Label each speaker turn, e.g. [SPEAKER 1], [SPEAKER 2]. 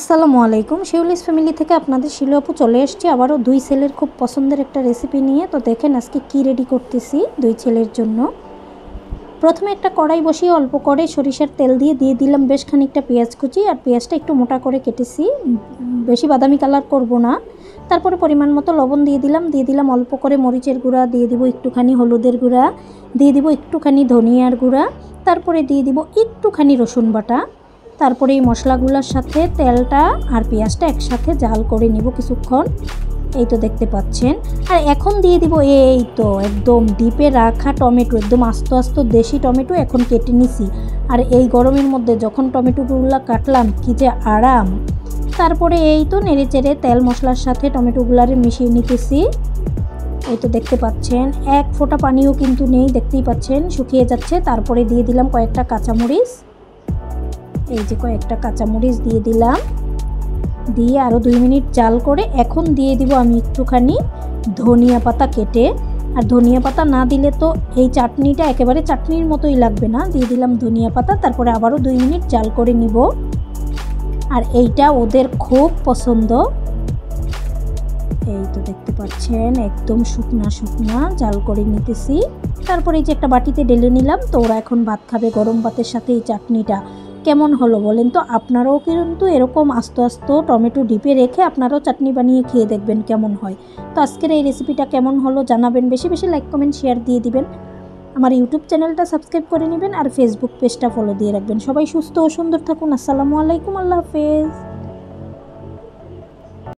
[SPEAKER 1] আসসালামু আলাইকুম। শিউলিস ফ্যামিলি থেকে আপনাদের শিলু আপু চলে এসেছি আবারও দুই ছেলের খুব পছন্দের একটা রেসিপি নিয়ে। তো দেখেন আজকে কি রেডি করতেছি দুই ছেলের জন্য। প্রথমে একটা কড়াই বসিয়ে অল্প করে সরিষার তেল দিয়ে দিলাম বেশ খানিকটা পেঁয়াজ কুচি, আর পেঁয়াজটা একটু মোটা করে কেটেছি, বেশি বাদামি কালার করব না। তারপরে পরিমাণ মতো লবণ দিয়ে দিলাম অল্প করে মরিচের গুঁড়া, দিয়ে দিব একটুখানি হলুদের গুঁড়া, দিয়ে দিব একটুখানি ধনিয়ার গুঁড়া, তারপরে দিয়ে দিব একটুখানি রসুন বাটা। তারপরে এই মশলাগুলোর সাথে তেলটা আর পেঁয়াজটা একসাথে জাল করে নিব কিছুক্ষণ। এই তো দেখতে পাচ্ছেন। আর এখন দিয়ে দিব এই তো একদম ডিপে রাখা টমেটো, একদম আস্ত আস্ত দেশি টমেটো এখন কেটে নিছি। আর এই গরমের মধ্যে যখন টমেটোগুলো কাটলাম কি যে আরাম। তারপরে এই তো নেড়ে চেড়ে তেল মশলার সাথে টমেটোগুলারে মিশিয়ে নিতেছি। এই তো দেখতে পাচ্ছেন এক ফোঁটা পানিও কিন্তু নেই, দেখতেই পাচ্ছেন শুকিয়ে যাচ্ছে। তারপরে দিয়ে দিলাম কয়েকটা কাঁচামরিচ, এই যে কয়েকটা কাঁচামরিচ দিয়ে দিলাম, দিয়ে আরও 2 মিনিট জাল করে এখন দিয়ে দিব আমি একটুখানি ধনিয়া পাতা কেটে। আর ধনিয়া পাতা না দিলে তো এই চাটনিটা একেবারে চাটনির মতোই লাগবে না। দিয়ে দিলাম ধনিয়া পাতা, তারপরে আবারও 2 মিনিট জাল করে নিব। আর এইটা ওদের খুব পছন্দ। এই তো দেখতে পাচ্ছেন একদম শুকনা শুকনা জাল করে নিতেছি। তারপরে এই যে একটা বাটিতে ঢেলে নিলাম। তো ওরা এখন ভাত খাবে গরম ভাতের সাথে। এই চাটনিটা কেমন হলো বলেন তো? আপনারাও কিন্তু এরকম আস্ত আস্ত টমেটো ডিপে রেখে আপনারাও চাটনি বানিয়ে খেয়ে দেখবেন কেমন হয়। তো আজকের এই রেসিপিটা কেমন হলো জানাবেন, বেশি বেশি লাইক কমেন্ট শেয়ার দিয়ে দিবেন। আমার ইউটিউব চ্যানেলটা সাবস্ক্রাইব করে নেবেন আর ফেসবুক পেজটা ফলো দিয়ে রাখবেন। সবাই সুস্থ ও সুন্দর থাকুন। আসসালামু আলাইকুম, আল্লাহ হাফেজ।